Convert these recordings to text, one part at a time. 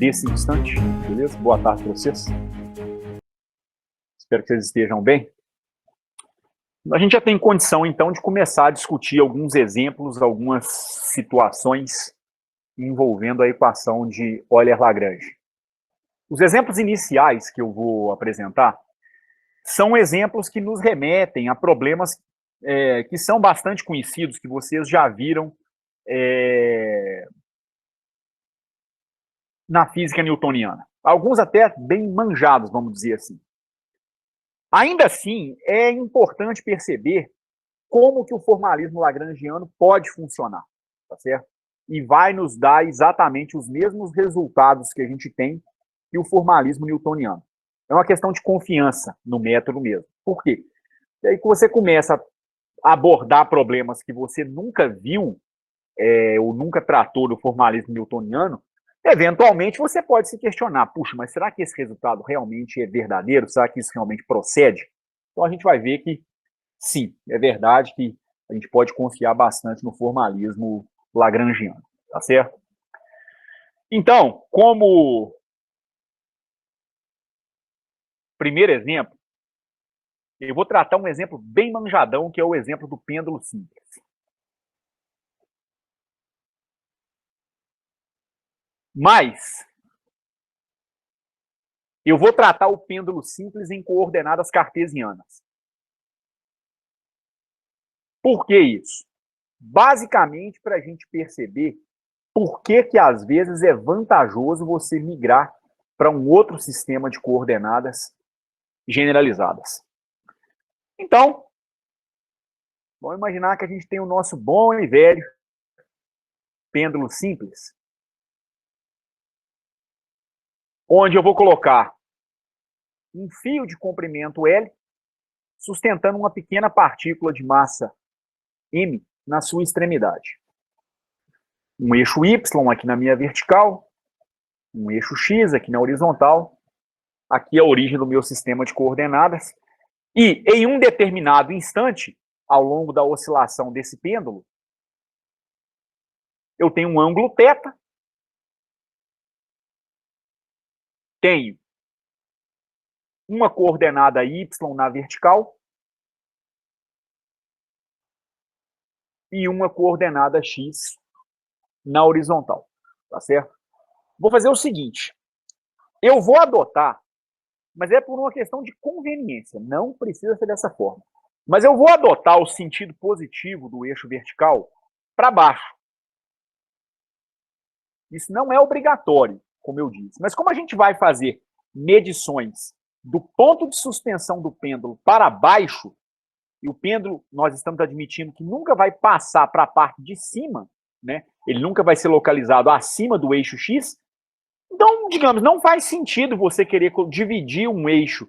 desse instante, beleza? Boa tarde para vocês. Espero que vocês estejam bem. A gente já tem condição, então, de começar a discutir alguns exemplos, algumas situações envolvendo a equação de Euler-Lagrange. Os exemplos iniciais que eu vou apresentar são exemplos que nos remetem a problemas que são bastante conhecidos, que vocês já viram na física newtoniana. Alguns até bem manjados, vamos dizer assim. Ainda assim, é importante perceber como que o formalismo lagrangiano pode funcionar, tá certo? E vai nos dar exatamente os mesmos resultados que a gente tem que o formalismo newtoniano. É uma questão de confiança no método mesmo. Por quê? E aí que você começa a abordar problemas que você nunca viu ou nunca tratou do formalismo newtoniano, eventualmente você pode se questionar, puxa, mas será que esse resultado realmente é verdadeiro? Será que isso realmente procede? Então a gente vai ver que sim, é verdade que a gente pode confiar bastante no formalismo lagrangiano, tá certo? Então, como primeiro exemplo, eu vou tratar um exemplo bem manjadão, que é o exemplo do pêndulo simples. Mas eu vou tratar o pêndulo simples em coordenadas cartesianas. Por que isso? Basicamente, para a gente perceber por que às vezes é vantajoso você migrar para um outro sistema de coordenadas generalizadas. Então, vamos imaginar que a gente tem o nosso bom e velho pêndulo simples, onde eu vou colocar um fio de comprimento L sustentando uma pequena partícula de massa M na sua extremidade. Um eixo Y aqui na minha vertical, um eixo X aqui na horizontal, aqui é a origem do meu sistema de coordenadas, e em um determinado instante, ao longo da oscilação desse pêndulo, eu tenho um ângulo θ, tenho uma coordenada Y na vertical e uma coordenada X na horizontal, tá certo? Vou fazer o seguinte, eu vou adotar, mas é por uma questão de conveniência, não precisa ser dessa forma, mas eu vou adotar o sentido positivo do eixo vertical para baixo. Isso não é obrigatório, como eu disse, mas como a gente vai fazer medições do ponto de suspensão do pêndulo para baixo, e o pêndulo, nós estamos admitindo que nunca vai passar para a parte de cima, né? Ele nunca vai ser localizado acima do eixo X. Então, digamos, não faz sentido você querer dividir um eixo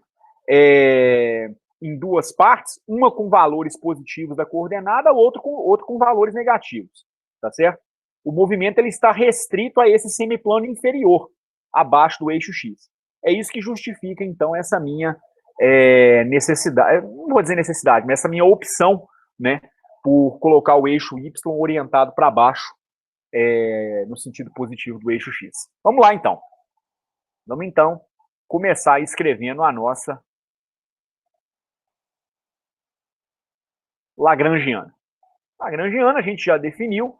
em duas partes, uma com valores positivos da coordenada, outro com valores negativos, tá certo? O movimento ele está restrito a esse semiplano inferior, abaixo do eixo X. É isso que justifica, então, essa minha necessidade, não vou dizer necessidade, mas essa minha opção, né, por colocar o eixo Y orientado para baixo, no sentido positivo do eixo X. Vamos lá, então. Vamos, então, começar escrevendo a nossa lagrangiana. Lagrangiana, a gente já definiu,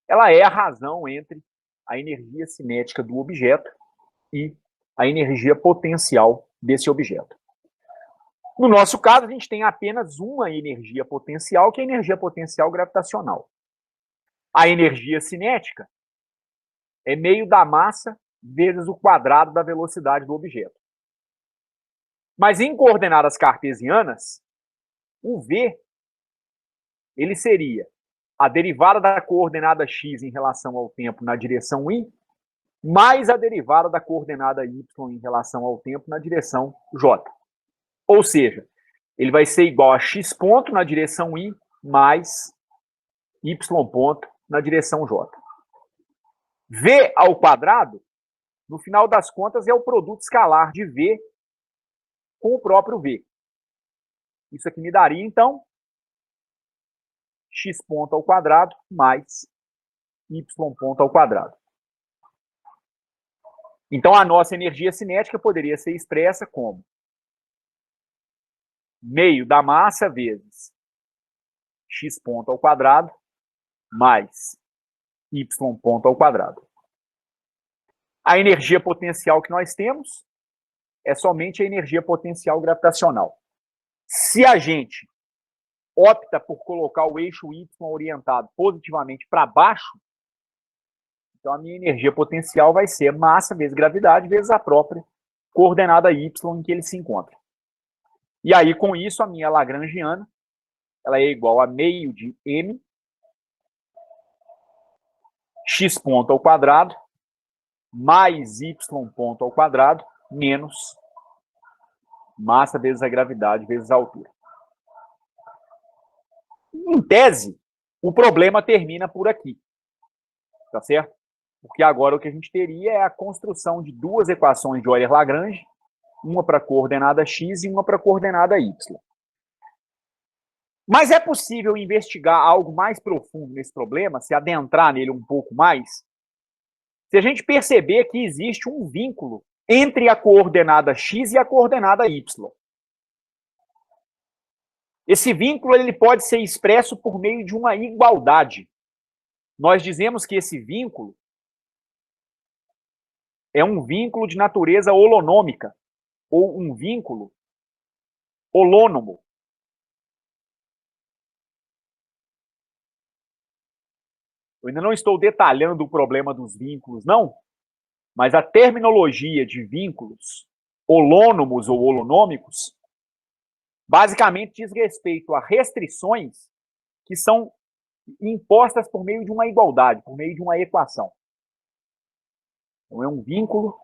ela é a razão entre a energia cinética do objeto e a energia potencial desse objeto. No nosso caso, a gente tem apenas uma energia potencial, que é a energia potencial gravitacional. A energia cinética é meio da massa vezes o quadrado da velocidade do objeto. Mas em coordenadas cartesianas, o V ele seria a derivada da coordenada x em relação ao tempo na direção y, mais a derivada da coordenada y em relação ao tempo na direção j. Ou seja, ele vai ser igual a x ponto na direção y mais y ponto na direção j. V ao quadrado, no final das contas, é o produto escalar de V com o próprio V. Isso aqui me daria, então, x ponto ao quadrado mais y ponto ao quadrado. Então, a nossa energia cinética poderia ser expressa como meio da massa vezes x ponto ao quadrado mais y ponto ao quadrado. A energia potencial que nós temos é somente a energia potencial gravitacional. Se a gente opta por colocar o eixo y orientado positivamente para baixo, então a minha energia potencial vai ser massa vezes gravidade vezes a própria coordenada y em que ele se encontra. E aí, com isso, a minha lagrangiana ela é igual a meio de m x ponto ao quadrado mais y ponto ao quadrado menos massa vezes a gravidade vezes a altura. Em tese, o problema termina por aqui, tá certo? Porque agora o que a gente teria é a construção de duas equações de Euler-Lagrange, uma para a coordenada x e uma para a coordenada y. Mas é possível investigar algo mais profundo nesse problema, se adentrar nele um pouco mais, se a gente perceber que existe um vínculo entre a coordenada x e a coordenada y. Esse vínculo ele pode ser expresso por meio de uma igualdade. Nós dizemos que esse vínculo é um vínculo de natureza holonômica, ou um vínculo holônomo. Eu ainda não estou detalhando o problema dos vínculos, não, mas a terminologia de vínculos holônomos ou holonômicos basicamente diz respeito a restrições que são impostas por meio de uma igualdade, por meio de uma equação. Então, é um vínculo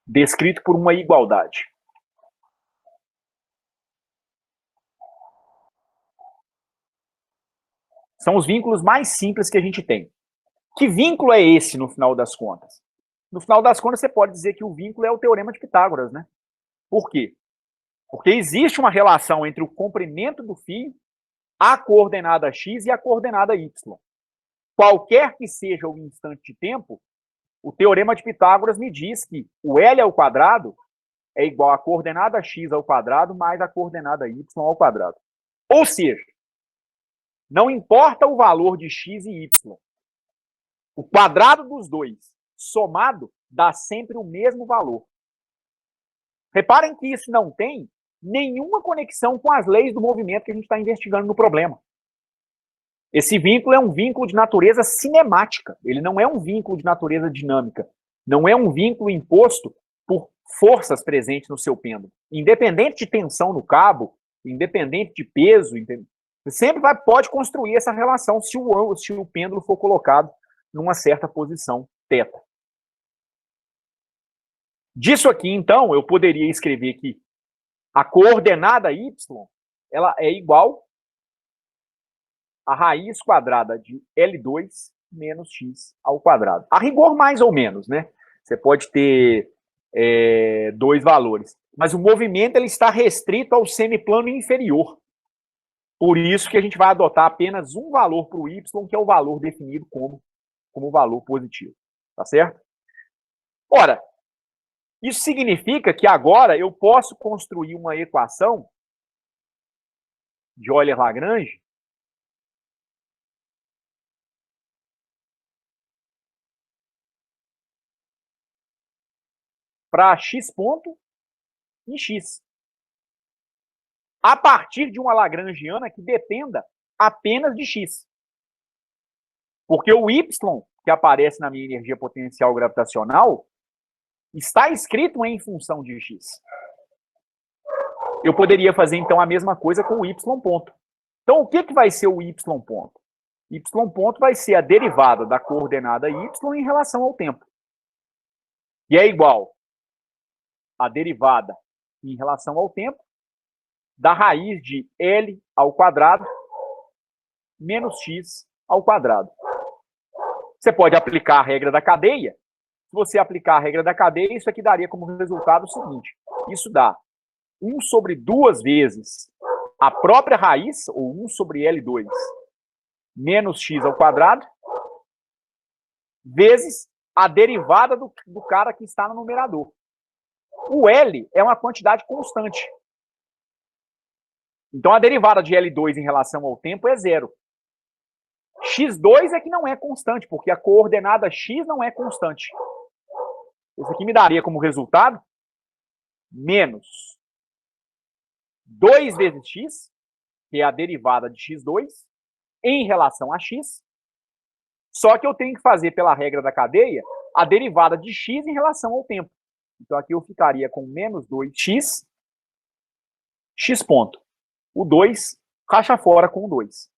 descrito por uma igualdade. São os vínculos mais simples que a gente tem. Que vínculo é esse, no final das contas? No final das contas, você pode dizer que o vínculo é o teorema de Pitágoras, né? Por quê? Porque existe uma relação entre o comprimento do fio, a coordenada x e a coordenada y. Qualquer que seja o instante de tempo, o teorema de Pitágoras me diz que o L ao quadrado é igual a coordenada x ao quadrado mais a coordenada y ao quadrado. Ou seja, não importa o valor de x e y, o quadrado dos dois somado dá sempre o mesmo valor. Reparem que isso não tem nenhuma conexão com as leis do movimento que a gente está investigando no problema. Esse vínculo é um vínculo de natureza cinemática, ele não é um vínculo de natureza dinâmica, não é um vínculo imposto por forças presentes no seu pêndulo. Independente de tensão no cabo, independente de peso, você sempre pode construir essa relação se o pêndulo for colocado numa certa posição θ. Disso aqui, então, eu poderia escrever que a coordenada y ela é igual a raiz quadrada de L2 menos x ao quadrado. A rigor, mais ou menos, né? Você pode ter dois valores. Mas o movimento ele está restrito ao semiplano inferior. Por isso que a gente vai adotar apenas um valor para o y, que é o valor definido como valor positivo. Tá certo? Ora, isso significa que agora eu posso construir uma equação de Euler-Lagrange para x ponto e x, a partir de uma lagrangiana que dependa apenas de x. Porque o y, que aparece na minha energia potencial gravitacional, está escrito em função de x. Eu poderia fazer, então, a mesma coisa com o y ponto. Então, o que vai ser o y ponto? Y ponto vai ser a derivada da coordenada y em relação ao tempo. E é igual a derivada em relação ao tempo da raiz de L ao quadrado menos x ao quadrado. Você pode aplicar a regra da cadeia. Se você aplicar a regra da cadeia, isso aqui daria como resultado o seguinte. Isso dá 1 sobre 2 vezes a própria raiz, ou 1 sobre L2, menos x ao quadrado, vezes a derivada do cara que está no numerador. O L é uma quantidade constante. Então, a derivada de L2 em relação ao tempo é zero. X2 é que não é constante, porque a coordenada X não é constante. Isso aqui me daria como resultado menos 2 vezes X, que é a derivada de X2, em relação a X. Só que eu tenho que fazer, pela regra da cadeia, a derivada de X em relação ao tempo. Então, aqui eu ficaria com menos 2x, x ponto. O 2 racha fora com o 2.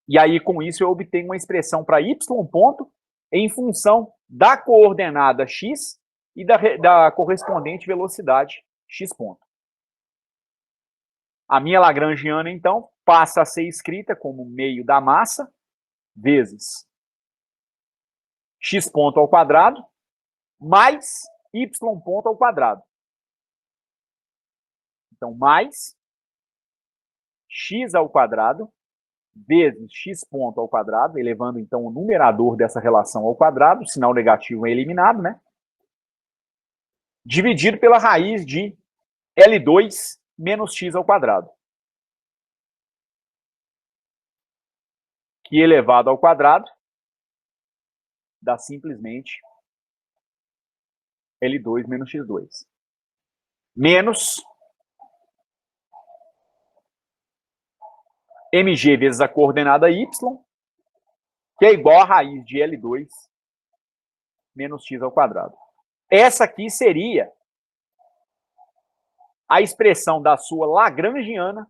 E aí, com isso, eu obtenho uma expressão para y ponto em função da coordenada x e da correspondente velocidade x ponto. A minha lagrangiana, então, passa a ser escrita como meio da massa vezes x ponto ao quadrado mais y ponto ao quadrado. Então, mais x ao quadrado vezes x ponto ao quadrado, elevando então o numerador dessa relação ao quadrado, o sinal negativo é eliminado, né? Dividido pela raiz de L2 menos x ao quadrado. Que elevado ao quadrado dá simplesmente L2 menos x2. Menos mg vezes a coordenada y, que é igual a raiz de L2 menos x ao quadrado. Essa aqui seria a expressão da sua lagrangiana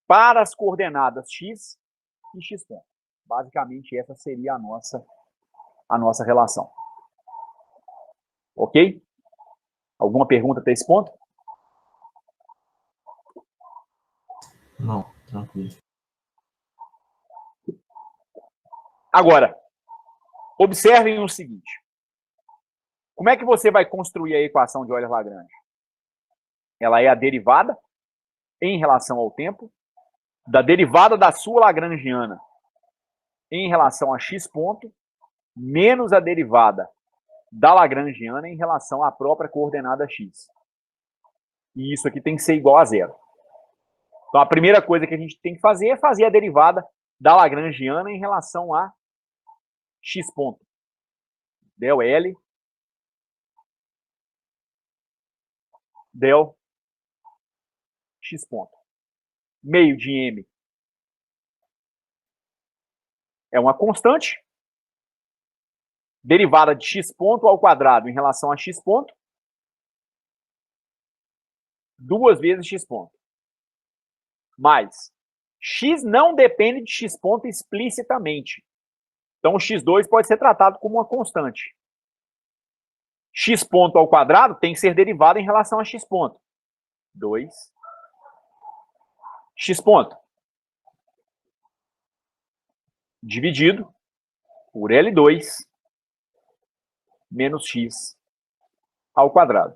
para as coordenadas x e x ponto. Basicamente, essa seria a nossa relação. Ok? Alguma pergunta até esse ponto? Não, tranquilo. Agora, observem o seguinte. Como é que você vai construir a equação de Euler-Lagrange? Ela é a derivada em relação ao tempo da derivada da sua lagrangiana em relação a x ponto menos a derivada da lagrangiana em relação à própria coordenada x. E isso aqui tem que ser igual a zero. Então, a primeira coisa que a gente tem que fazer é fazer a derivada da lagrangiana em relação a x ponto. Del L, del x ponto. Meio de m é uma constante. Derivada de x ponto ao quadrado em relação a x ponto. 2 vezes x ponto. Mas x não depende de x ponto explicitamente. Então, o x2 pode ser tratado como uma constante. X ponto ao quadrado tem que ser derivado em relação a x ponto. 2. X ponto. Dividido por L2 menos x ao quadrado.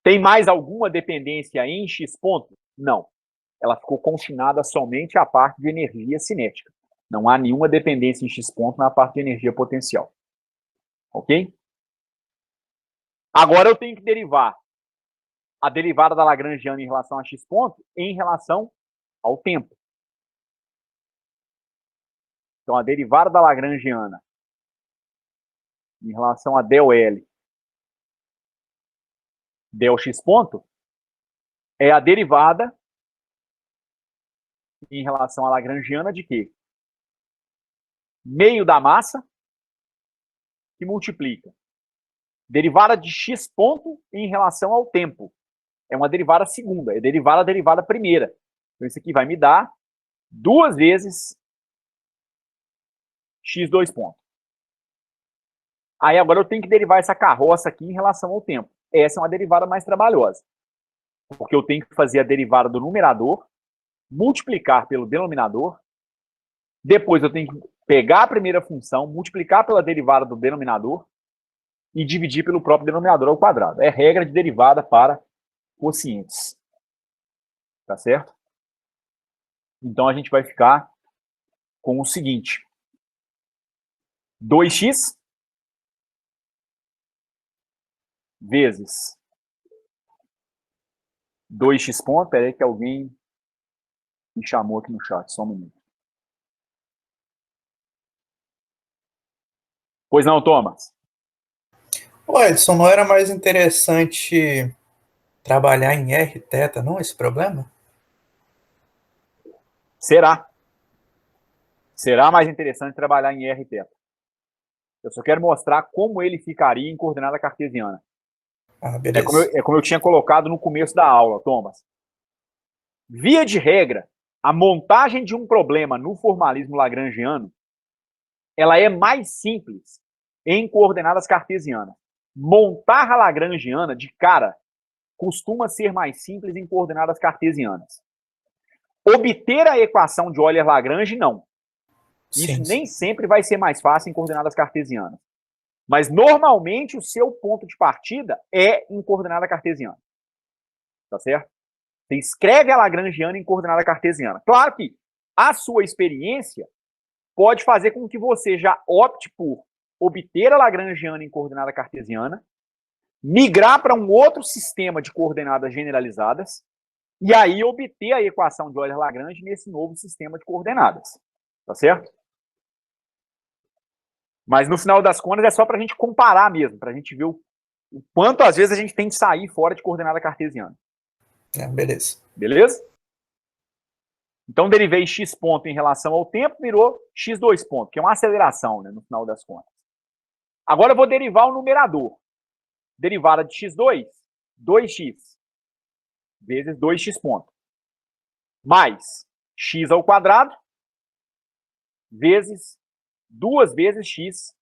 Tem mais alguma dependência em x ponto? Não. Ela ficou confinada somente à parte de energia cinética. Não há nenhuma dependência em x ponto na parte de energia potencial. Ok? Agora eu tenho que derivar a derivada da lagrangiana em relação a x ponto em relação ao tempo. Então, a derivada da lagrangiana em relação a del L, del x ponto, é a derivada em relação à lagrangiana de quê? Meio da massa que multiplica. Derivada de x ponto em relação ao tempo. É uma derivada segunda, é derivada da derivada primeira. Então, isso aqui vai me dar 2 vezes x2 ponto. Aí agora eu tenho que derivar essa carroça aqui em relação ao tempo. Essa é uma derivada mais trabalhosa. Porque eu tenho que fazer a derivada do numerador, multiplicar pelo denominador, depois eu tenho que pegar a primeira função, multiplicar pela derivada do denominador e dividir pelo próprio denominador ao quadrado. É regra de derivada para quocientes. Tá certo? Então a gente vai ficar com o seguinte. 2x vezes 2x ponto. Peraí que alguém me chamou aqui no chat, só um minuto. Pois não, Thomas? Ô, Edson, não era mais interessante trabalhar em R θ, não, esse problema? Será. Será mais interessante trabalhar em R θ. Eu só quero mostrar como ele ficaria em coordenada cartesiana. Ah, beleza. É como eu tinha colocado no começo da aula, Thomas. Via de regra, a montagem de um problema no formalismo lagrangiano, ela é mais simples em coordenadas cartesianas. Montar a lagrangiana de cara costuma ser mais simples em coordenadas cartesianas. Obter a equação de Euler-Lagrange, não. Isso nem sempre vai ser mais fácil em coordenadas cartesianas. Mas, normalmente, o seu ponto de partida é em coordenada cartesiana. Tá certo? Você escreve a lagrangiana em coordenada cartesiana. Claro que a sua experiência pode fazer com que você já opte por obter a lagrangiana em coordenada cartesiana, migrar para um outro sistema de coordenadas generalizadas e aí obter a equação de Euler-Lagrange nesse novo sistema de coordenadas. Tá certo? Mas no final das contas é só para a gente comparar mesmo, para a gente ver o quanto às vezes a gente tem que sair fora de coordenada cartesiana. Beleza. Beleza? Então derivei x ponto em relação ao tempo, virou x2 ponto, que é uma aceleração, né, no final das contas. Agora eu vou derivar o numerador. Derivada de x2, 2x, vezes 2x ponto. Mais x ao quadrado, vezes 2 vezes x,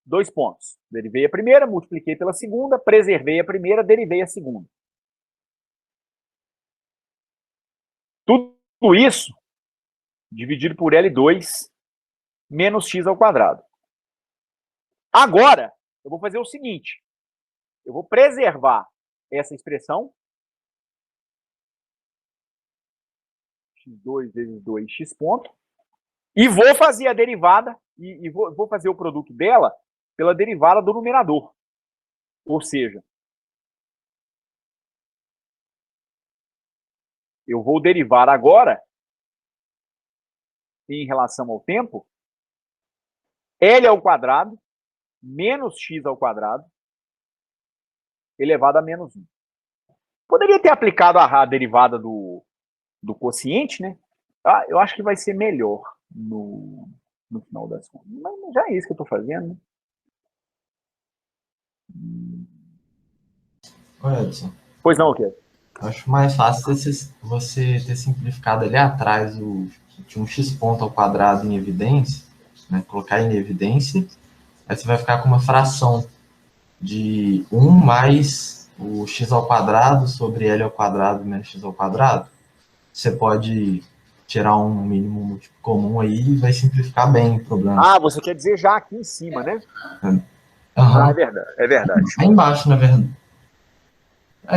2 pontos. Derivei a primeira, multipliquei pela segunda, preservei a primeira, derivei a segunda. Tudo isso dividido por L2 menos x ao quadrado. Agora, eu vou fazer o seguinte. Eu vou preservar essa expressão. x2 vezes 2x ponto. E vou fazer a derivada, e vou fazer o produto dela pela derivada do numerador. Ou seja, eu vou derivar agora, em relação ao tempo, L ao quadrado menos x ao quadrado elevado a menos 1. Poderia ter aplicado a derivada do quociente, né? Ah, eu acho que vai ser melhor no final das contas. Mas já é isso que eu estou fazendo, né? Ô, Edson, Pois não, o quê? acho mais fácil você ter simplificado ali atrás de um x ponto ao quadrado em evidência, né? Colocar em evidência, aí você vai ficar com uma fração de 1 mais o x ao quadrado sobre L ao quadrado menos x ao quadrado. Você pode tirar um mínimo múltiplo comum aí e vai simplificar bem o problema. Ah, você quer dizer já aqui em cima, né? Uhum. Ah, é verdade, é verdade. Aí embaixo, na verdade.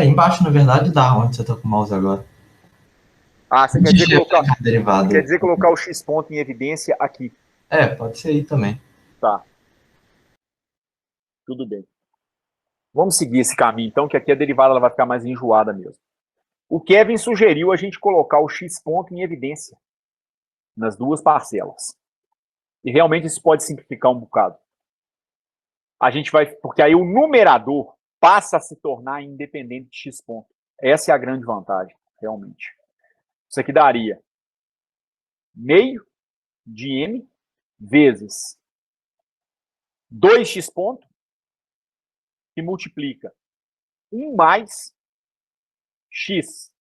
Embaixo, na verdade, dá onde você tá com o mouse agora. Ah, você quer derivada. dizer colocar o x ponto em evidência aqui. Pode ser aí também. Tá. Tudo bem. Vamos seguir esse caminho, então, que aqui a derivada ela vai ficar mais enjoada mesmo. O Kevin sugeriu a gente colocar o x ponto em evidência nas duas parcelas. E realmente isso pode simplificar um bocado. A gente vai, porque aí o numerador passa a se tornar independente de x ponto. Essa é a grande vantagem, realmente. Isso aqui daria meio de m vezes 2x ponto, que multiplica 1 mais x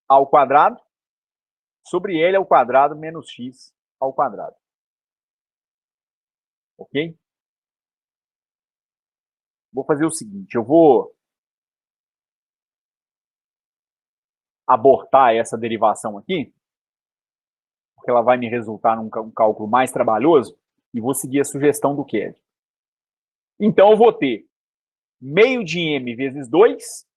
ao quadrado sobre L ao quadrado menos x ao quadrado. Ok? Vou fazer o seguinte, eu vou abortar essa derivação aqui, porque ela vai me resultar num cálculo mais trabalhoso, e vou seguir a sugestão do Kevin. Então, eu vou ter meio de m vezes 2,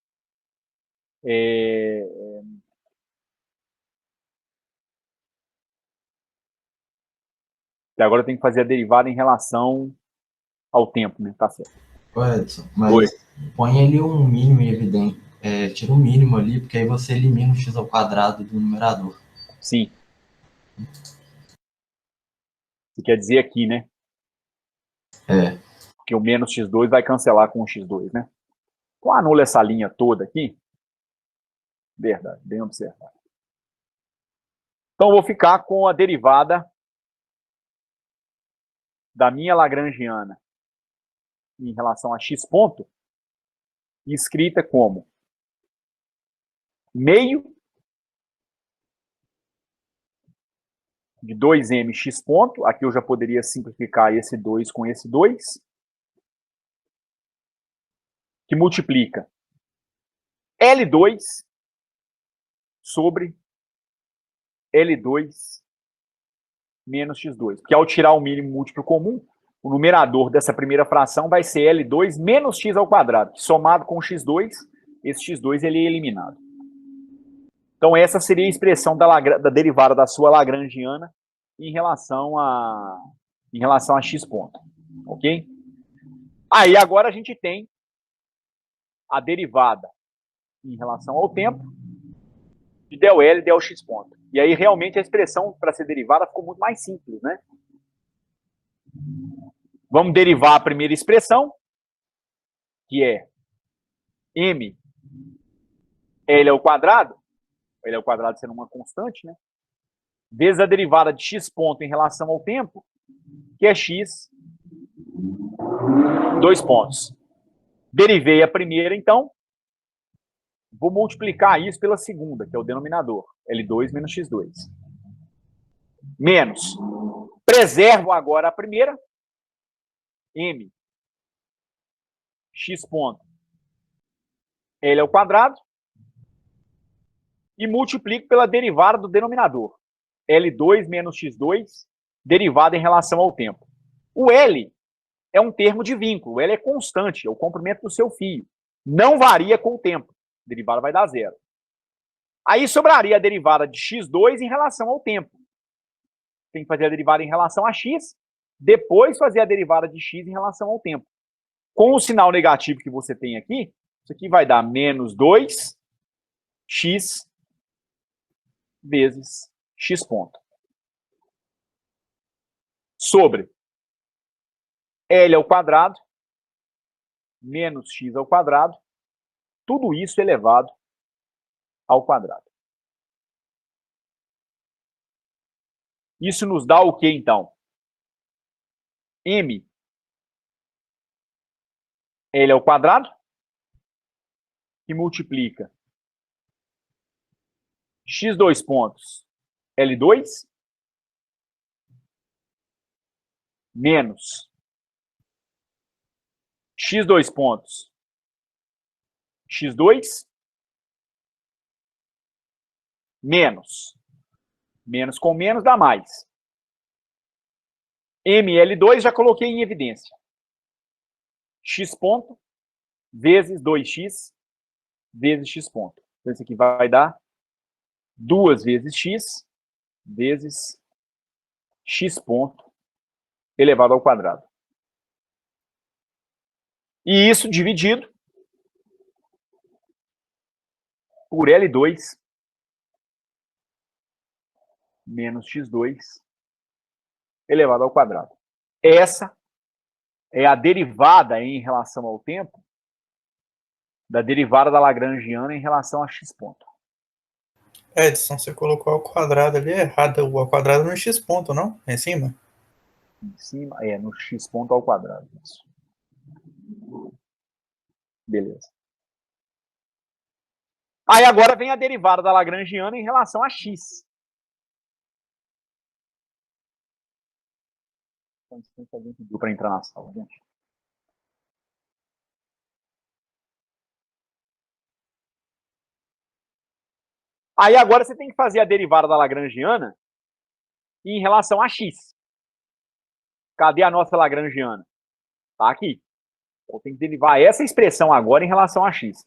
E agora eu tenho que fazer a derivada em relação ao tempo, né? Tá certo. Ô, Edson, mas põe ali um mínimo em evidência. Tira um mínimo ali, porque aí você elimina o x ao quadrado do numerador. Sim. Você quer dizer aqui, né? É. Que o menos x2 vai cancelar com o x2, né? Então anula essa linha toda aqui. Verdade, bem observado. Então eu vou ficar com a derivada da minha lagrangiana em relação a x ponto, escrita como meio de 2mx ponto. Aqui eu já poderia simplificar esse 2 com esse 2, que multiplica L2 sobre L2 menos x2. Porque ao tirar o mínimo múltiplo comum, o numerador dessa primeira fração vai ser L2 menos x ao quadrado, que somado com x2, esse x2 ele é eliminado. Então essa seria a expressão da derivada da sua lagrangiana em relação a x ponto. Ok? Aí agora a gente tem a derivada em relação ao tempo de del L e del x ponto. E aí realmente a expressão para ser derivada ficou muito mais simples, né? Vamos derivar a primeira expressão, que é m L ao quadrado, L ao quadrado sendo uma constante, né? Vezes a derivada de x ponto em relação ao tempo, que é x, 2 pontos. Derivei a primeira, então, vou multiplicar isso pela segunda, que é o denominador, L2 menos x2. Menos. Preservo agora a primeira, m, x ponto, L ao quadrado, e multiplico pela derivada do denominador, L2 menos x2, derivada em relação ao tempo. O L é um termo de vínculo, o L é constante, é o comprimento do seu fio. Não varia com o tempo. A derivada vai dar zero. Aí sobraria a derivada de x2 em relação ao tempo. Tem que fazer a derivada em relação a x, depois fazer a derivada de x em relação ao tempo. Com o sinal negativo que você tem aqui, isso aqui vai dar menos 2x vezes x ponto. Sobre L ao quadrado menos x ao quadrado, tudo isso elevado ao quadrado. Isso nos dá o que, então? M L ao quadrado, que multiplica x2 pontos L2 menos x2 pontos x2 menos com menos dá mais. ML2 já coloquei em evidência. X ponto vezes 2x vezes x ponto. Então, isso aqui vai dar 2 vezes x vezes x ponto elevado ao quadrado. E isso dividido por L2 menos x2 elevado ao quadrado. Essa é a derivada em relação ao tempo da derivada da lagrangiana em relação a x ponto. Edson, você colocou ao quadrado ali errado. O ao quadrado no x ponto, não? Em cima? Em cima, no x ponto ao quadrado. Isso. Beleza. Aí agora vem a derivada da lagrangiana em relação a x. Alguém pediu para entrar na sala, gente. Aí agora você tem que fazer a derivada da lagrangiana em relação a x. Cadê a nossa lagrangiana? Tá aqui. Eu tenho que derivar essa expressão agora em relação a x.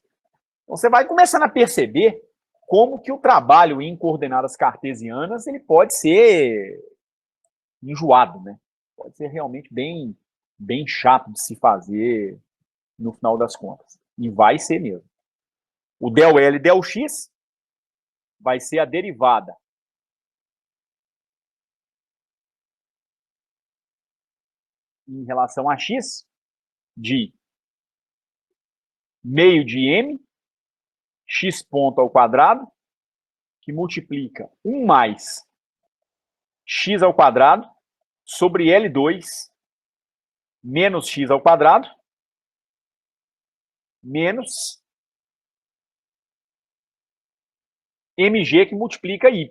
Então você vai começando a perceber como que o trabalho em coordenadas cartesianas ele pode ser enjoado, né? Pode ser realmente bem chato de se fazer no final das contas. E vai ser mesmo. O del L del X vai ser a derivada em relação a X de meio de M, X ponto ao quadrado, que multiplica 1 mais X ao quadrado sobre L2 menos X ao quadrado menos mg que multiplica y.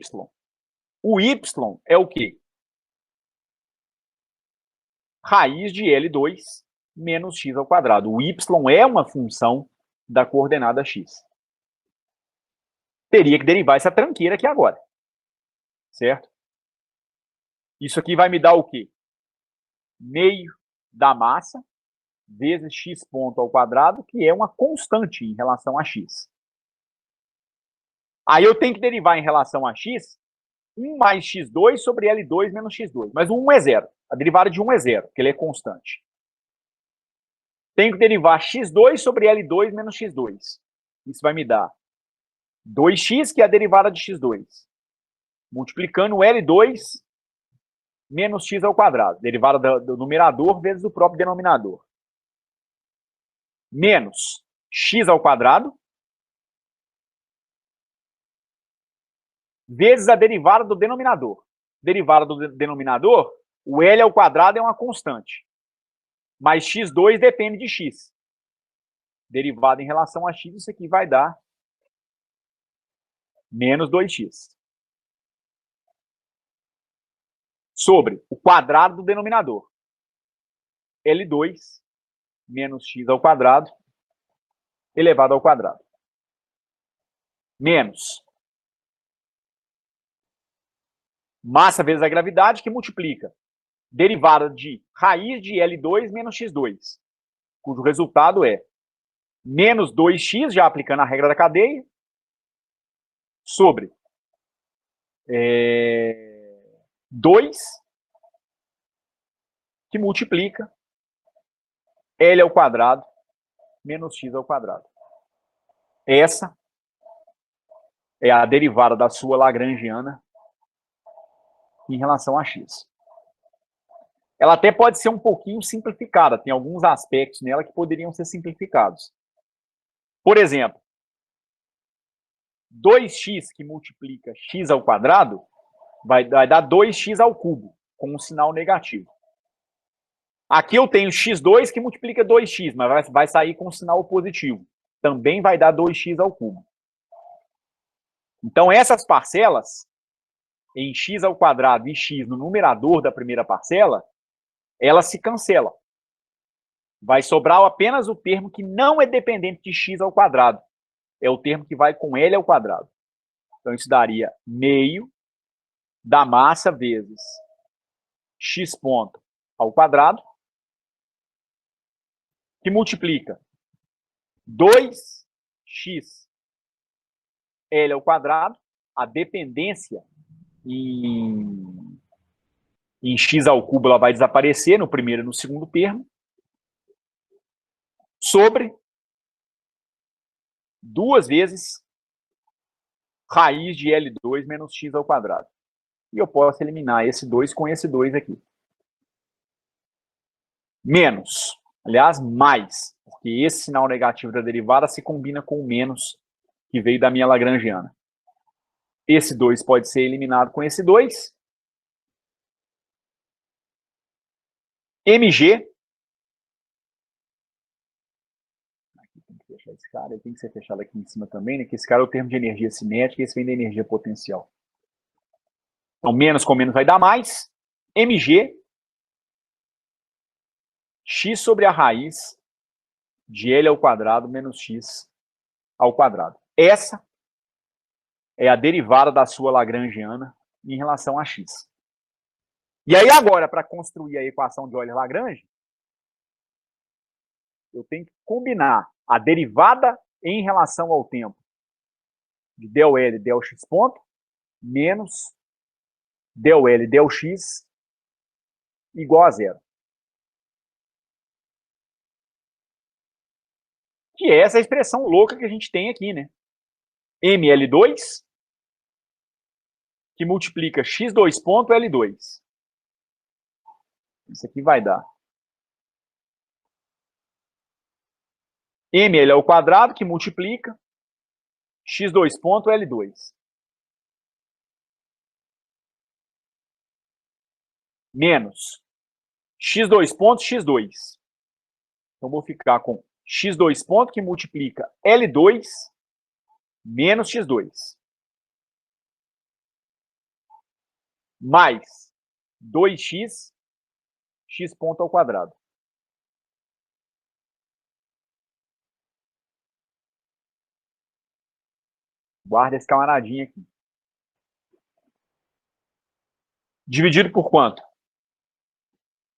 O y é o quê? Raiz de L2 menos x ao quadrado. O y é uma função da coordenada x. Teria que derivar essa tranqueira aqui agora. Certo? Isso aqui vai me dar o quê? Meio da massa vezes x ponto ao quadrado, que é uma constante em relação a x. Aí eu tenho que derivar em relação a x 1 mais x2 sobre L2 menos x2. Mas o 1 é zero. A derivada de 1 é zero, porque ele é constante. Tenho que derivar x2 sobre L2 menos x2. Isso vai me dar 2x, que é a derivada de x2. Multiplicando L2 menos x ao quadrado. Derivada do numerador vezes o próprio denominador. Menos x ao quadrado vezes a derivada do denominador. Derivada do denominador, o L ao quadrado é uma constante. Mas x2 depende de x. Derivada em relação a x, isso aqui vai dar menos 2x. Sobre o quadrado do denominador. L2 menos x ao quadrado elevado ao quadrado. Menos massa vezes a gravidade, que multiplica derivada de raiz de L2 menos x2, cujo resultado é menos 2x, já aplicando a regra da cadeia, sobre 2, que multiplica L ao quadrado menos x ao quadrado. Essa é a derivada da sua lagrangiana em relação a x. Ela até pode ser um pouquinho simplificada, tem alguns aspectos nela que poderiam ser simplificados. Por exemplo, 2x que multiplica x ao quadrado vai dar 2x ao cubo, com um sinal negativo. Aqui eu tenho x2 que multiplica 2x, mas vai sair com um sinal positivo. Também vai dar 2x ao cubo. Então, essas parcelas, em x ao quadrado e x no numerador da primeira parcela, elas se cancelam. Vai sobrar apenas o termo que não é dependente de x ao quadrado. É o termo que vai com L ao quadrado. Então, isso daria meio da massa vezes x ponto ao quadrado, que multiplica 2x L ao quadrado, a dependência em x ao cubo ela vai desaparecer no primeiro e no segundo termo, sobre 2 vezes raiz de L2 menos x ao quadrado. E eu posso eliminar esse 2 com esse 2 aqui. Menos, aliás, mais, porque esse sinal negativo da derivada se combina com o menos que veio da minha lagrangiana. Esse 2 pode ser eliminado com esse 2. mg. Aqui tem que fechar esse cara, ele tem que ser fechado aqui em cima também, né? Que esse cara é o termo de energia cinética, esse vem da energia potencial. Então, menos com menos vai dar mais. mg, x sobre a raiz de L ao quadrado menos x ao quadrado. Essa é a derivada da sua lagrangiana em relação a x. E aí agora, para construir a equação de Euler-Lagrange, eu tenho que combinar a derivada em relação ao tempo de del L del x ponto menos del L del x igual a zero. Que é essa expressão louca que a gente tem aqui, né? ML2 que multiplica x2 ponto L2. Isso aqui vai dar ML ao quadrado que multiplica x2 ponto L2. Menos x2 ponto x2. Então, vou ficar com x2 ponto que multiplica L2 menos x2. Mais 2x, x ponto ao quadrado. Guarda esse camaradinho aqui. Dividido por quanto?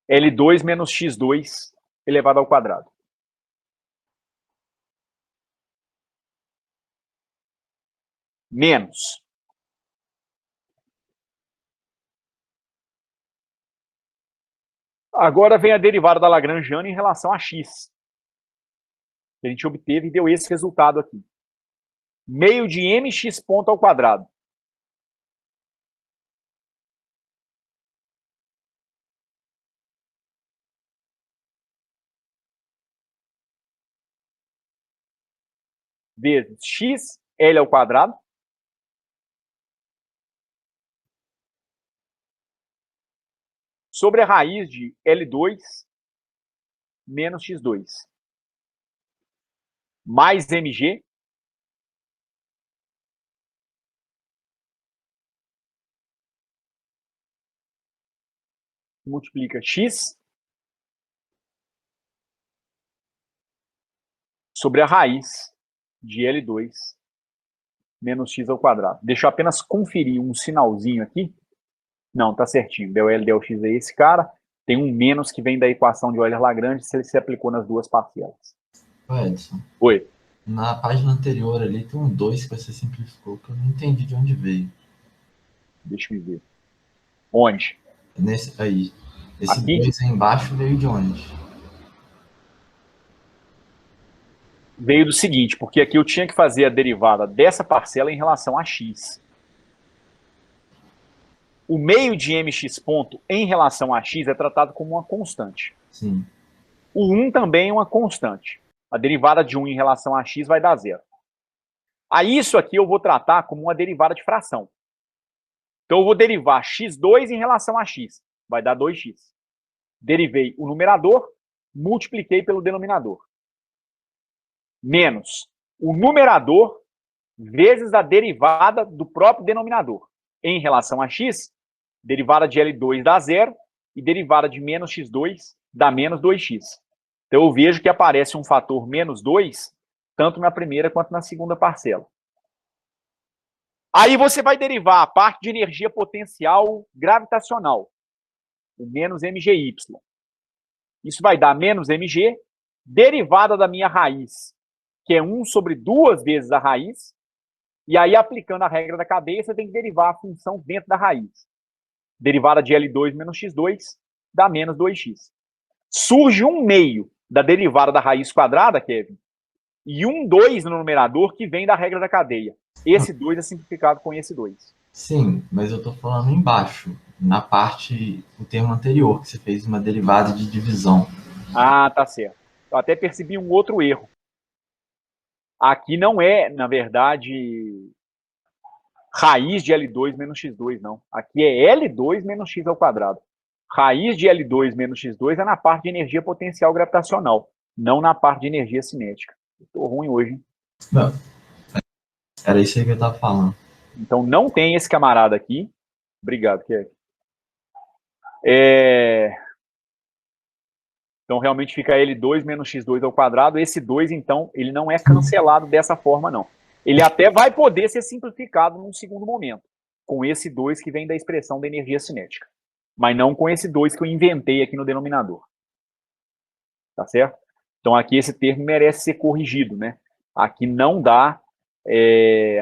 L2 menos x2 elevado ao quadrado. Menos. Agora vem a derivada da Lagrangiana em relação a x. Que a gente obteve e deu esse resultado aqui. Meio de mx ponto ao quadrado. Vezes x, L ao quadrado. Sobre a raiz de L2 menos x2. Mais mg. Multiplica x sobre a raiz de L2 menos x ao quadrado. Deixa eu apenas conferir um sinalzinho aqui. Não, tá certinho. Del L, del X é esse cara. Tem um menos que vem da equação de Euler-Lagrange se ele se aplicou nas duas parcelas. Edson. Oi. Na página anterior ali tem um 2 que você simplificou, que eu não entendi de onde veio. Deixa eu ver. Onde? Nesse aí. Esse Aqui? 2 aí embaixo veio de onde? Veio do seguinte, porque aqui eu tinha que fazer a derivada dessa parcela em relação a x. O meio de mx ponto em relação a x é tratado como uma constante. Sim. O 1 também é uma constante. A derivada de 1 em relação a x vai dar zero. A isso aqui eu vou tratar como uma derivada de fração. Então eu vou derivar x2 em relação a x. Vai dar 2x. Derivei o numerador, multipliquei pelo denominador. Menos o numerador vezes a derivada do próprio denominador. Em relação a x, derivada de L2 dá zero e derivada de menos x2 dá menos 2x. Então eu vejo que aparece um fator menos 2, tanto na primeira quanto na segunda parcela. Aí você vai derivar a parte de energia potencial gravitacional, o menos mgy. Isso vai dar menos mg, derivada da minha raiz, que é 1 sobre 2 vezes a raiz, e aí aplicando a regra da cadeia, você tem que derivar a função dentro da raiz. Derivada de L2 menos x2 dá menos 2x. Surge 1/2 da derivada da raiz quadrada, Kevin, e 2 no numerador que vem da regra da cadeia. Esse 2 é simplificado com esse 2. Sim, mas eu estou falando embaixo, na parte, o termo anterior, que você fez uma derivada de divisão. Ah, tá certo. Eu até percebi um outro erro. Aqui não é, na verdade, raiz de L2 menos x2, não. Aqui é L2 menos x ao quadrado. Raiz de L2 menos x2 é na parte de energia potencial gravitacional, não na parte de energia cinética. Estou ruim hoje, hein? Não, era isso aí que eu estava falando. Então não tem esse camarada aqui. Obrigado, Kevin. Então realmente fica L2 menos x2 ao quadrado. Esse 2, então, ele não é cancelado dessa forma, não. Ele até vai poder ser simplificado num segundo momento, com esse 2 que vem da expressão da energia cinética. Mas não com esse 2 que eu inventei aqui no denominador. Tá certo? Então aqui esse termo merece ser corrigido, né? Aqui não dá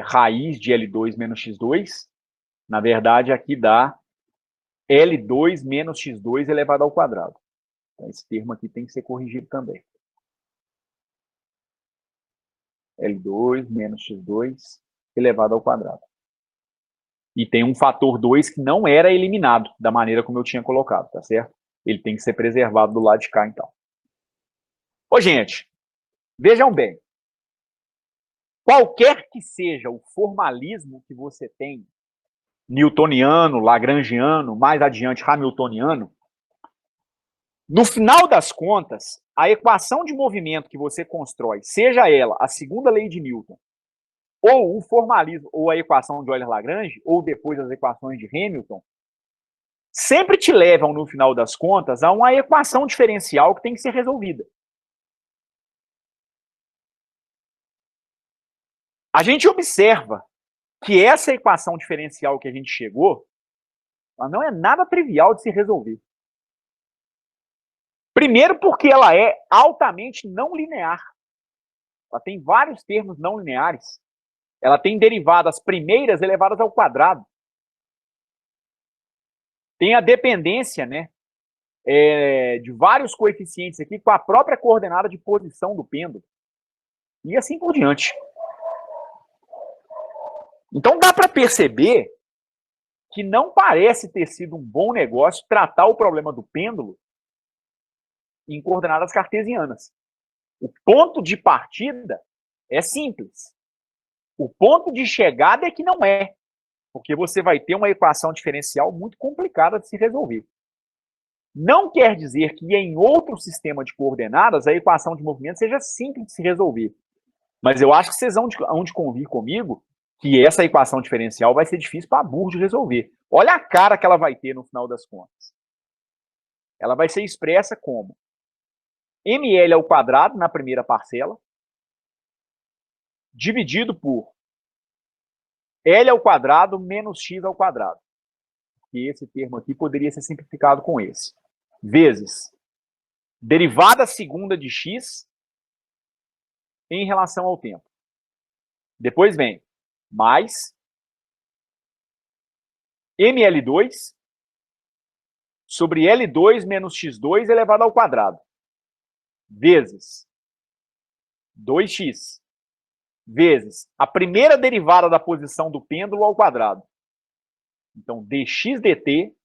raiz de L2 menos x2. Na verdade, aqui dá L2 menos x2 elevado ao quadrado. Então, esse termo aqui tem que ser corrigido também. L2 menos x2 elevado ao quadrado. E tem um fator 2 que não era eliminado da maneira como eu tinha colocado, tá certo? Ele tem que ser preservado do lado de cá, então. Ô, gente, vejam bem. Qualquer que seja o formalismo que você tem, newtoniano, lagrangiano, mais adiante hamiltoniano, no final das contas, a equação de movimento que você constrói, seja ela a segunda lei de Newton, ou o formalismo, ou a equação de Euler-Lagrange, ou depois as equações de Hamilton, sempre te levam, no final das contas, a uma equação diferencial que tem que ser resolvida. A gente observa que essa equação diferencial que a gente chegou, ela não é nada trivial de se resolver. Primeiro porque ela é altamente não linear. Ela tem vários termos não lineares. Ela tem derivadas primeiras elevadas ao quadrado. Tem a dependência, né, de vários coeficientes aqui com a própria coordenada de posição do pêndulo. E assim por diante. Então dá para perceber que não parece ter sido um bom negócio tratar o problema do pêndulo em coordenadas cartesianas. O ponto de partida é simples. O ponto de chegada é que não é, porque você vai ter uma equação diferencial muito complicada de se resolver. Não quer dizer que em outro sistema de coordenadas a equação de movimento seja simples de se resolver. Mas eu acho que vocês vão de convir comigo que essa equação diferencial vai ser difícil para burro de resolver. Olha a cara que ela vai ter no final das contas. Ela vai ser expressa como ml ao quadrado na primeira parcela, dividido por L ao quadrado menos x ao quadrado. E esse termo aqui poderia ser simplificado com esse. Vezes derivada segunda de x em relação ao tempo. Depois vem mais ml2 sobre L2 menos x2 elevado ao quadrado. Vezes 2x. Vezes a primeira derivada da posição do pêndulo ao quadrado. Então, dx dt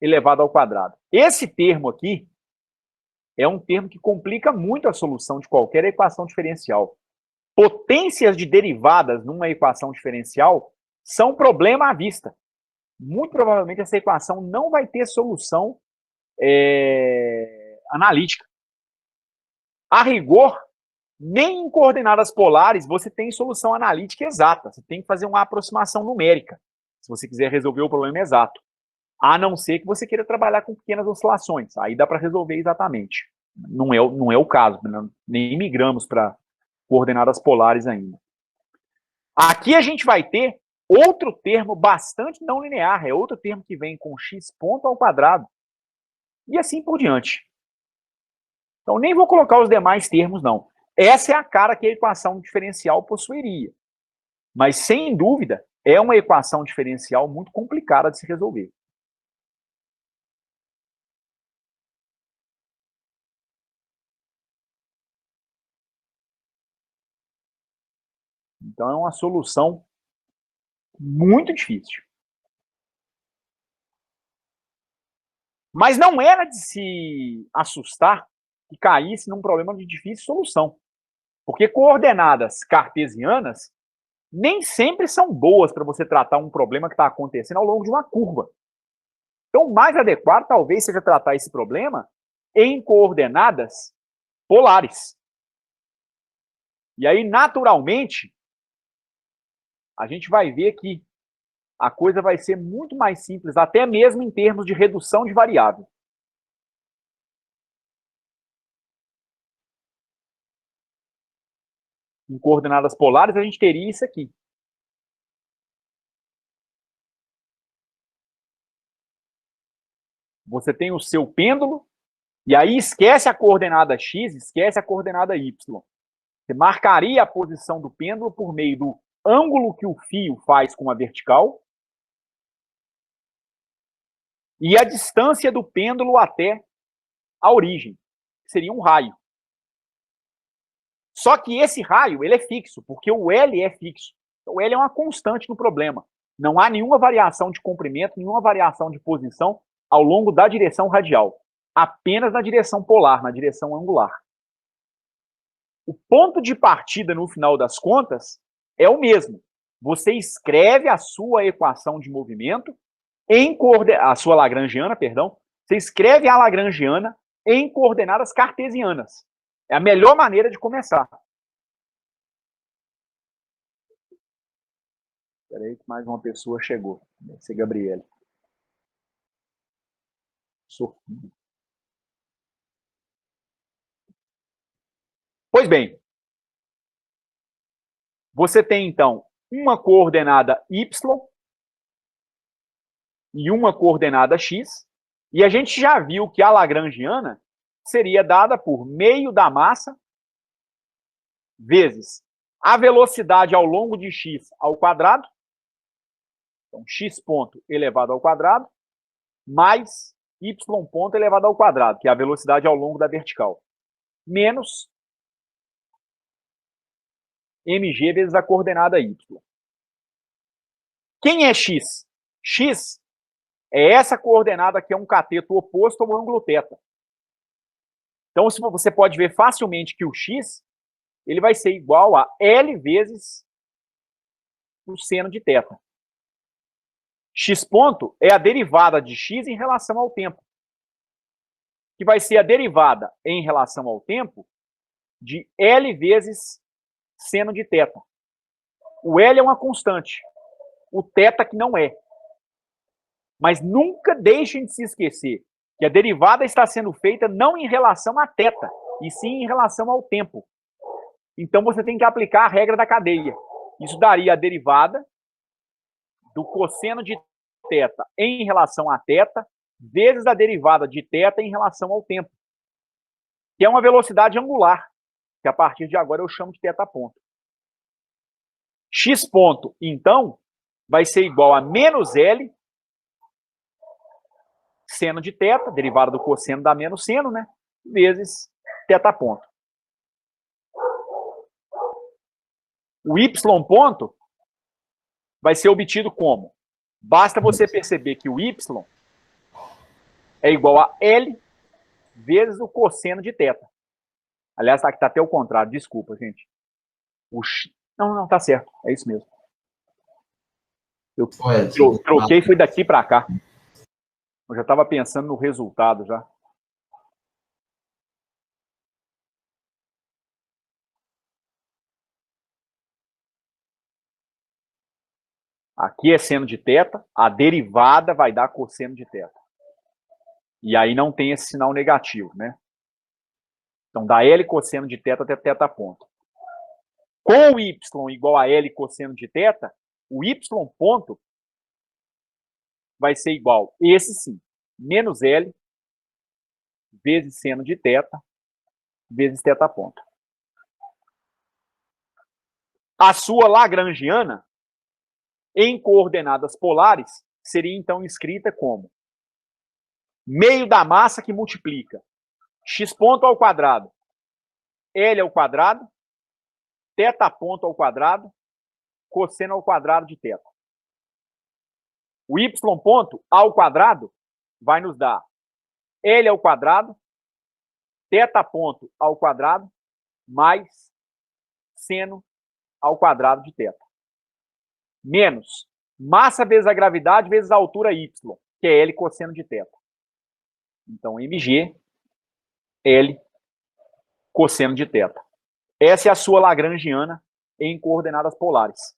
elevado ao quadrado. Esse termo aqui é um termo que complica muito a solução de qualquer equação diferencial. Potências de derivadas numa equação diferencial são problema à vista. Muito provavelmente essa equação não vai ter solução analítica. A rigor, nem em coordenadas polares você tem solução analítica exata. Você tem que fazer uma aproximação numérica, se você quiser resolver o problema exato. A não ser que você queira trabalhar com pequenas oscilações. Aí dá para resolver exatamente. Não é o caso. Nem migramos para coordenadas polares ainda. Aqui a gente vai ter outro termo bastante não linear. É outro termo que vem com x ponto ao quadrado. E assim por diante. Então nem vou colocar os demais termos, não. Essa é a cara que a equação diferencial possuiria. Mas, sem dúvida, é uma equação diferencial muito complicada de se resolver. Então, é uma solução muito difícil. Mas não era de se assustar que caísse num problema de difícil solução. Porque coordenadas cartesianas nem sempre são boas para você tratar um problema que está acontecendo ao longo de uma curva. Então, o mais adequado talvez seja tratar esse problema em coordenadas polares. E aí, naturalmente, a gente vai ver que a coisa vai ser muito mais simples, até mesmo em termos de redução de variável. Em coordenadas polares, a gente teria isso aqui. Você tem o seu pêndulo, e aí esquece a coordenada x, esquece a coordenada y. Você marcaria a posição do pêndulo por meio do ângulo que o fio faz com a vertical e a distância do pêndulo até a origem, que seria um raio. Só que esse raio, ele é fixo, porque o L é fixo. O L é uma constante no problema. Não há nenhuma variação de comprimento, nenhuma variação de posição ao longo da direção radial. Apenas na direção polar, na direção angular. O ponto de partida, no final das contas, é o mesmo. Você escreve a sua equação de movimento a sua lagrangiana, perdão. Você escreve a lagrangiana em coordenadas cartesianas. É a melhor maneira de começar. Espera aí que mais uma pessoa chegou. Deve ser Gabriele. Pois bem, você tem, então, uma coordenada y e uma coordenada x, e a gente já viu que a lagrangiana seria dada por meio da massa vezes a velocidade ao longo de x ao quadrado, então x ponto elevado ao quadrado, mais y ponto elevado ao quadrado, que é a velocidade ao longo da vertical, menos mg vezes a coordenada y. Quem é x? X é essa coordenada que é um cateto oposto ao ângulo θ. Então, você pode ver facilmente que o x ele vai ser igual a L vezes o seno de θ. X ponto é a derivada de x em relação ao tempo, que vai ser a derivada em relação ao tempo de L vezes seno de θ. O L é uma constante, o θ que não é. Mas nunca deixem de se esquecer que a derivada está sendo feita não em relação a θ, e sim em relação ao tempo. Então você tem que aplicar a regra da cadeia. Isso daria a derivada do cosseno de θ em relação a θ vezes a derivada de θ em relação ao tempo, que é uma velocidade angular, que a partir de agora eu chamo de θ ponto. X ponto, então, vai ser igual a menos L seno de θ, derivada do cosseno dá menos seno, né? Vezes θ ponto. O y ponto vai ser obtido como? Basta você perceber que o y é igual a L vezes o cosseno de θ. Aliás, aqui está até o contrário, desculpa, gente. Não, tá certo, é isso mesmo. Eu troquei, foi daqui para cá. Eu já estava pensando no resultado já. Aqui é seno de θ, a derivada vai dar cosseno de θ. E aí não tem esse sinal negativo, né? Então dá L cosseno de θ até θ ponto. Com o y igual a L cosseno de θ, o y ponto vai ser igual, esse sim, menos L vezes seno de θ vezes θ ponto. A sua lagrangiana, em coordenadas polares, seria então escrita como meio da massa que multiplica x ponto ao quadrado, L ao quadrado, θ ponto ao quadrado, cosseno ao quadrado de θ. O y ponto ao quadrado vai nos dar L ao quadrado, θ ponto ao quadrado, mais seno ao quadrado de θ. Menos massa vezes a gravidade vezes a altura y, que é L cosseno de θ. Então, mg, L cosseno de θ. Essa é a sua lagrangiana em coordenadas polares.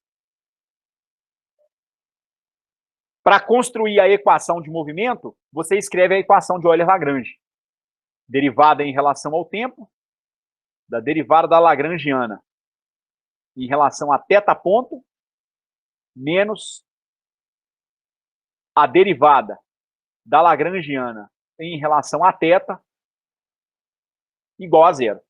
Para construir a equação de movimento, você escreve a equação de Euler-Lagrange. Derivada em relação ao tempo, da derivada da lagrangiana em relação a θ ponto, menos a derivada da lagrangiana em relação a θ, igual a zero.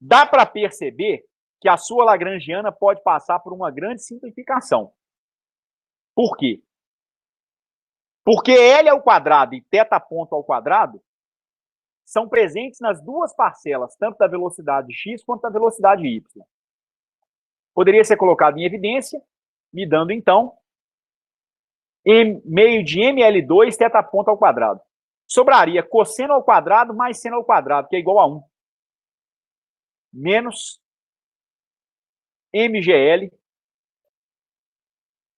Dá para perceber que a sua lagrangiana pode passar por uma grande simplificação. Por quê? Porque L ao quadrado e θ ponto ao quadrado são presentes nas duas parcelas, tanto da velocidade x quanto da velocidade y. Poderia ser colocado em evidência, me dando, então, meio de ml2 θ ponto ao quadrado. Sobraria cosseno ao quadrado mais seno ao quadrado, que é igual a 1. Menos mgl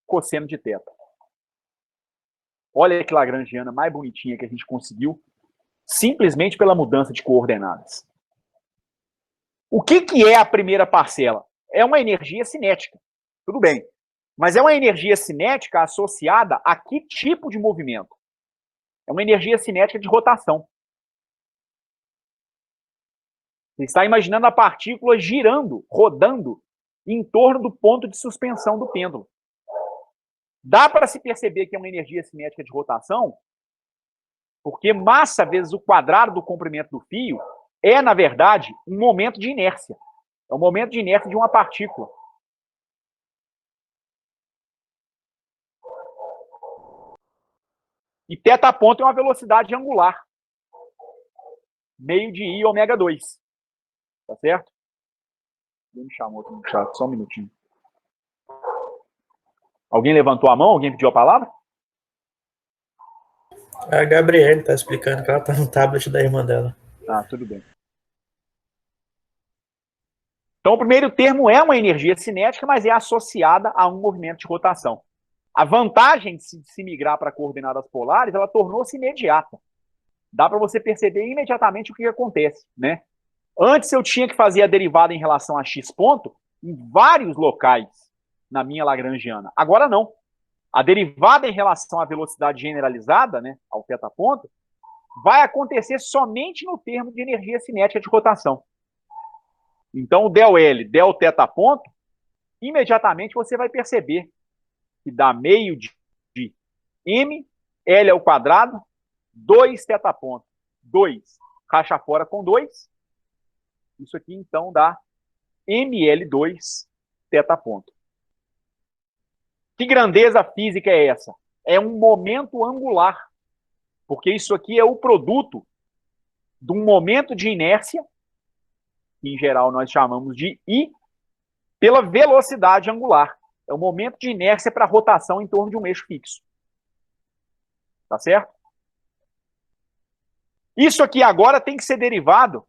cosseno de θ. Olha que lagrangiana mais bonitinha que a gente conseguiu, simplesmente pela mudança de coordenadas. O que é a primeira parcela? É uma energia cinética. Tudo bem. Mas é uma energia cinética associada a que tipo de movimento? É uma energia cinética de rotação. Você está imaginando a partícula girando, rodando, em torno do ponto de suspensão do pêndulo. Dá para se perceber que é uma energia cinética de rotação, porque massa vezes o quadrado do comprimento do fio é, na verdade, um momento de inércia. É o momento de inércia de uma partícula. E θ ponto é uma velocidade angular. Meio de I ômega 2. Tá certo? Ele me chamou aqui no chat, só um minutinho. Alguém levantou a mão? Alguém pediu a palavra? A Gabriele está explicando que ela está no tablet da irmã dela. Ah, tudo bem. Então, o primeiro termo é uma energia cinética, mas é associada a um movimento de rotação. A vantagem de se migrar para coordenadas polares, ela tornou-se imediata. Dá para você perceber imediatamente o que acontece, né? Antes eu tinha que fazer a derivada em relação a x ponto em vários locais na minha lagrangiana. Agora não. A derivada em relação à velocidade generalizada, né, ao θ ponto, vai acontecer somente no termo de energia cinética de rotação. Então, o del L, del θ ponto, imediatamente você vai perceber que dá meio de m, L ao quadrado, 2 θ ponto. 2, racha fora com 2. Isso aqui, então, dá ml2 θ ponto. Que grandeza física é essa? É um momento angular, porque isso aqui é o produto de um momento de inércia, que em geral nós chamamos de I, pela velocidade angular. É o momento de inércia para rotação em torno de um eixo fixo. Tá certo? Isso aqui agora tem que ser derivado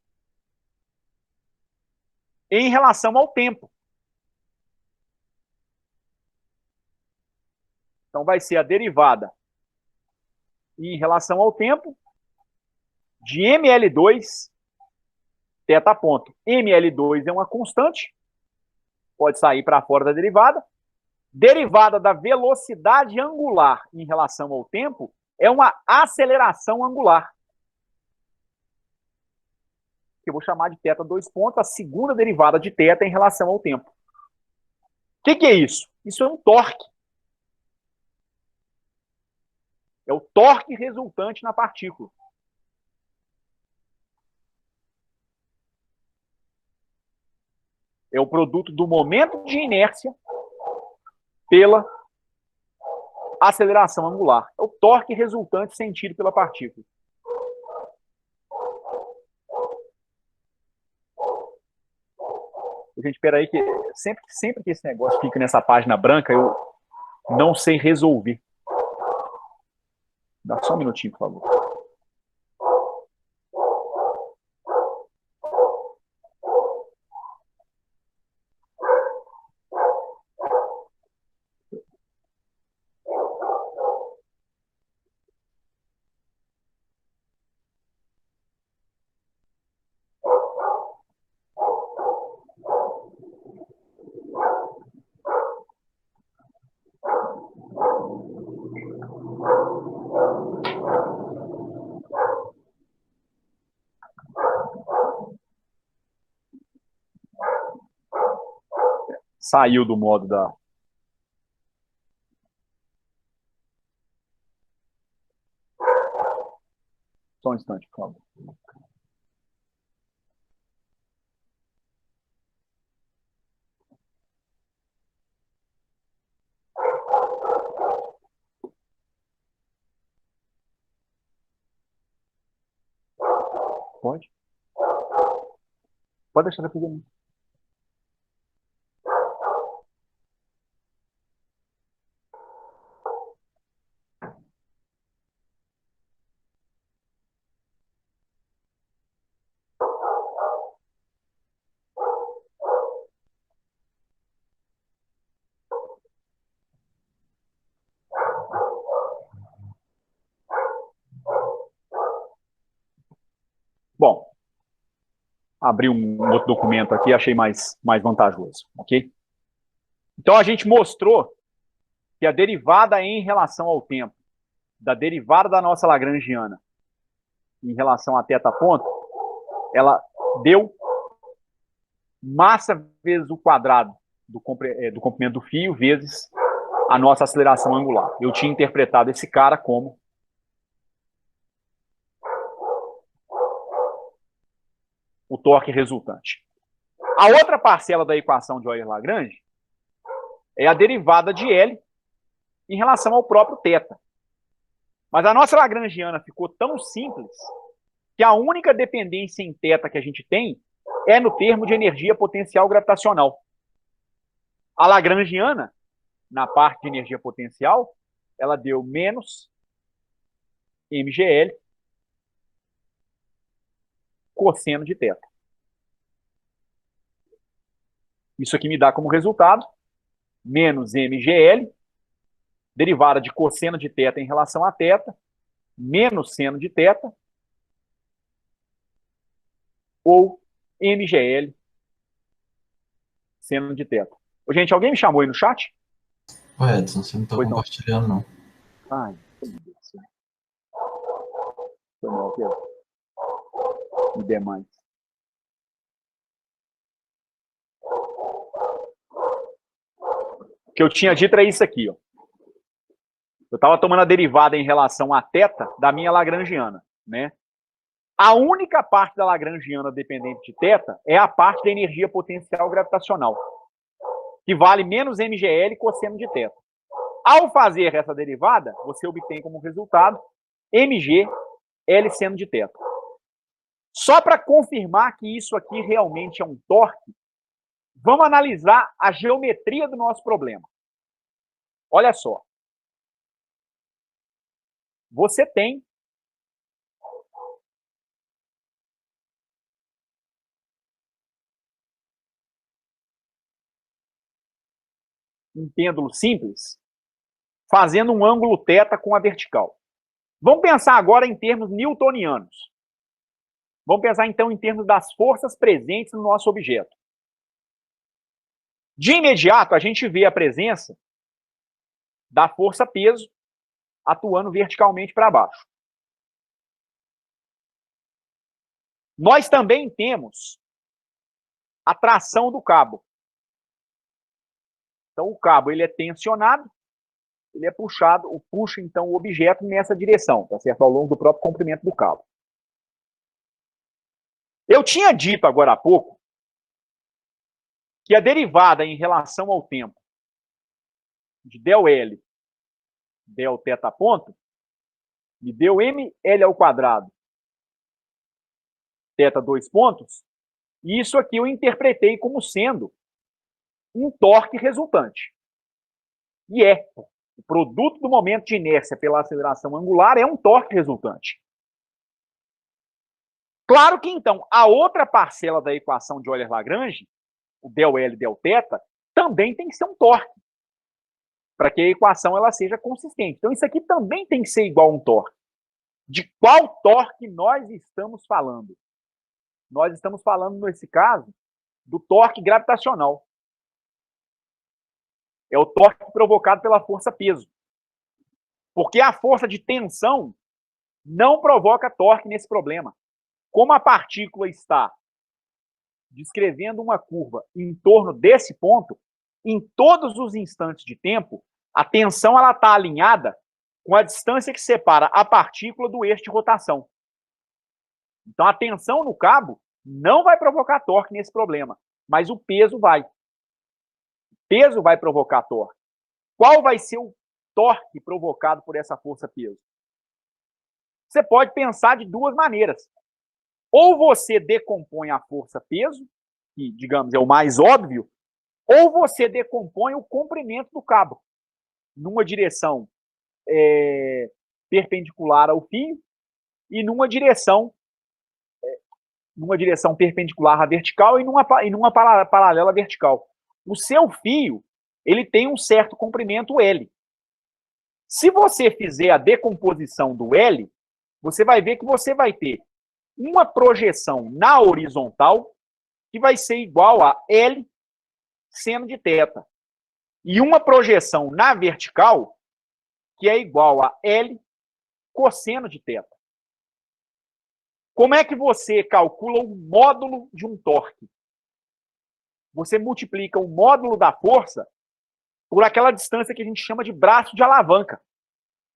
em relação ao tempo. Então vai ser a derivada em relação ao tempo de ml2 θ ponto. ml2 é uma constante, pode sair para fora da derivada. Derivada da velocidade angular em relação ao tempo é uma aceleração angular, que eu vou chamar de θ 2 pontos, a segunda derivada de θ em relação ao tempo. O que é isso? Isso é um torque. É o torque resultante na partícula. É o produto do momento de inércia pela aceleração angular. É o torque resultante sentido pela partícula. Gente, espera aí que sempre que esse negócio fica nessa página branca, eu não sei resolver. Dá só um minutinho, por favor. Saiu do modo da... Só um instante, por favor. Pode. Pode deixar depois de mim. Bom, abri um outro documento aqui, achei mais vantajoso, ok? Então, a gente mostrou que a derivada em relação ao tempo da derivada da nossa lagrangiana em relação a θ ponto, ela deu massa vezes o quadrado do comprimento do fio vezes a nossa aceleração angular. Eu tinha interpretado esse cara como o torque resultante. A outra parcela da equação de Euler-Lagrange é a derivada de L em relação ao próprio θ. Mas a nossa lagrangiana ficou tão simples que a única dependência em θ que a gente tem é no termo de energia potencial gravitacional. A lagrangiana, na parte de energia potencial, ela deu menos mgl cosseno de θ. Isso aqui me dá como resultado menos mgl, derivada de cosseno de θ em relação a θ, menos seno de θ, ou mgl seno de θ. Ô, gente, alguém me chamou aí no chat? Ô, Edson, você não está compartilhando, não. Ai, meu Deus do céu. Foi mal, Pedro. E demais. O que eu tinha dito era isso aqui, ó. Eu estava tomando a derivada em relação a θ da minha lagrangiana, né? A única parte da lagrangiana dependente de θ é a parte da energia potencial gravitacional, que vale menos mgl cosseno de θ. Ao fazer essa derivada, você obtém como resultado mg L seno de θ. Só para confirmar que isso aqui realmente é um torque, vamos analisar a geometria do nosso problema. Olha só. Você tem um pêndulo simples fazendo um ângulo θ com a vertical. Vamos pensar agora em termos newtonianos. Vamos pensar então em termos das forças presentes no nosso objeto. De imediato, a gente vê a presença da força peso atuando verticalmente para baixo. Nós também temos a tração do cabo. Então, o cabo ele é tensionado, ele é puxado, puxa então o objeto nessa direção, tá certo? Ao longo do próprio comprimento do cabo. Eu tinha dito agora há pouco que a derivada em relação ao tempo de ΔL, Δθ ponto, me deu ml ao quadrado, θ 2 pontos, e isso aqui eu interpretei como sendo um torque resultante. E é. O produto do momento de inércia pela aceleração angular é um torque resultante. Claro que, então, a outra parcela da equação de Euler-Lagrange, o ΔL, Δθ, também tem que ser um torque, para que a equação ela seja consistente. Então, isso aqui também tem que ser igual a um torque. De qual torque nós estamos falando? Nós estamos falando, nesse caso, do torque gravitacional. É o torque provocado pela força peso. Porque a força de tensão não provoca torque nesse problema. Como a partícula está descrevendo uma curva em torno desse ponto, em todos os instantes de tempo, a tensão está alinhada com a distância que separa a partícula do eixo de rotação. Então, a tensão no cabo não vai provocar torque nesse problema, mas o peso vai. O peso vai provocar torque. Qual vai ser o torque provocado por essa força-peso? Você pode pensar de duas maneiras. Ou você decompõe a força-peso, que, digamos, é o mais óbvio, ou você decompõe o comprimento do cabo numa direção perpendicular ao fio e numa direção perpendicular à vertical e numa paralela vertical. O seu fio, ele tem um certo comprimento L. Se você fizer a decomposição do L, você vai ver que você vai ter uma projeção na horizontal que vai ser igual a L seno de θ. E uma projeção na vertical que é igual a L cosseno de θ. Como é que você calcula o módulo de um torque? Você multiplica o módulo da força por aquela distância que a gente chama de braço de alavanca,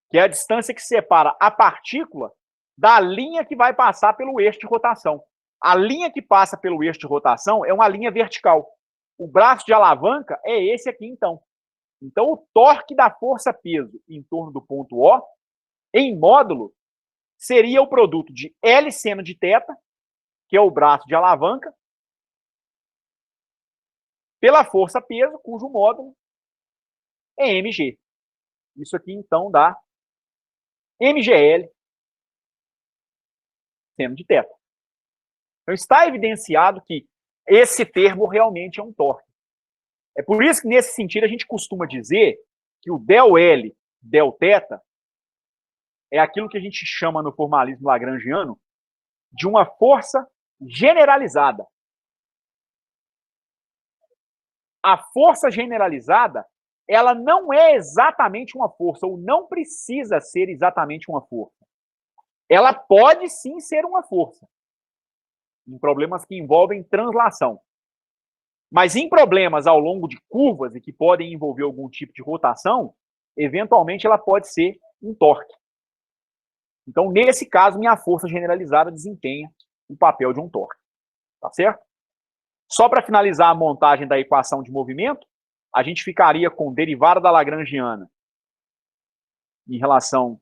que é a distância que separa a partícula da linha que vai passar pelo eixo de rotação. A linha que passa pelo eixo de rotação é uma linha vertical. O braço de alavanca é esse aqui, então. Então, o torque da força-peso em torno do ponto O, em módulo, seria o produto de L seno de θ, que é o braço de alavanca, pela força-peso, cujo módulo é mg. Isso aqui, então, dá mgl seno de θ. Então, está evidenciado que esse termo realmente é um torque. É por isso que, nesse sentido, a gente costuma dizer que o del-L, del-θ, é aquilo que a gente chama no formalismo lagrangiano de uma força generalizada. A força generalizada, ela não é exatamente uma força, ou não precisa ser exatamente uma força. Ela pode sim ser uma força, em problemas que envolvem translação. Mas em problemas ao longo de curvas e que podem envolver algum tipo de rotação, eventualmente ela pode ser um torque. Então, nesse caso, minha força generalizada desempenha o papel de um torque. Tá certo? Só para finalizar a montagem da equação de movimento, a gente ficaria com derivada da lagrangiana em relação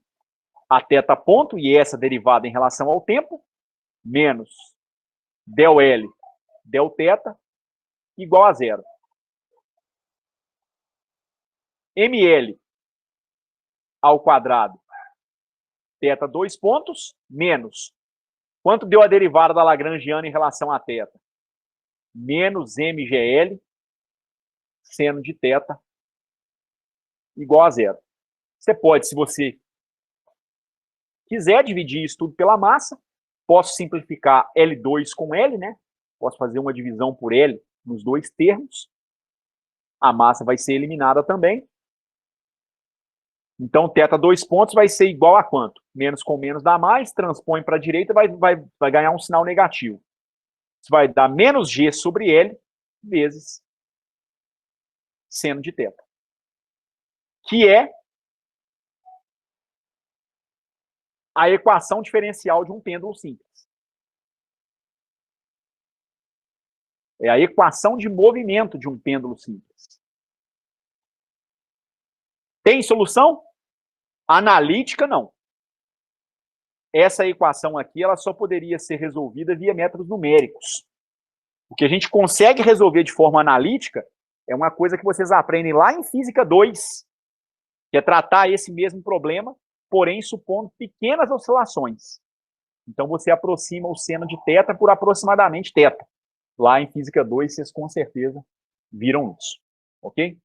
a θ ponto, e essa derivada em relação ao tempo, menos del-L, del-θ, igual a zero. ml ao quadrado, θ 2 pontos, menos. Quanto deu a derivada da lagrangiana em relação a θ? Menos mgl seno de θ igual a zero. Você pode, se você quiser, dividir isso tudo pela massa. Posso simplificar L2 com L, né? Posso fazer uma divisão por L nos dois termos. A massa vai ser eliminada também. Então, θ 2 pontos vai ser igual a quanto? Menos com menos dá mais, transpõe para a direita, vai ganhar um sinal negativo. Isso vai dar menos G sobre L vezes seno de θ. Que é a equação diferencial de um pêndulo simples. É a equação de movimento de um pêndulo simples. Tem solução? Analítica, não. Essa equação aqui, ela só poderia ser resolvida via métodos numéricos. O que a gente consegue resolver de forma analítica é uma coisa que vocês aprendem lá em Física 2, que é tratar esse mesmo problema, porém supondo pequenas oscilações. Então você aproxima o seno de θ por aproximadamente θ. Lá em Física 2, vocês com certeza viram isso. Ok?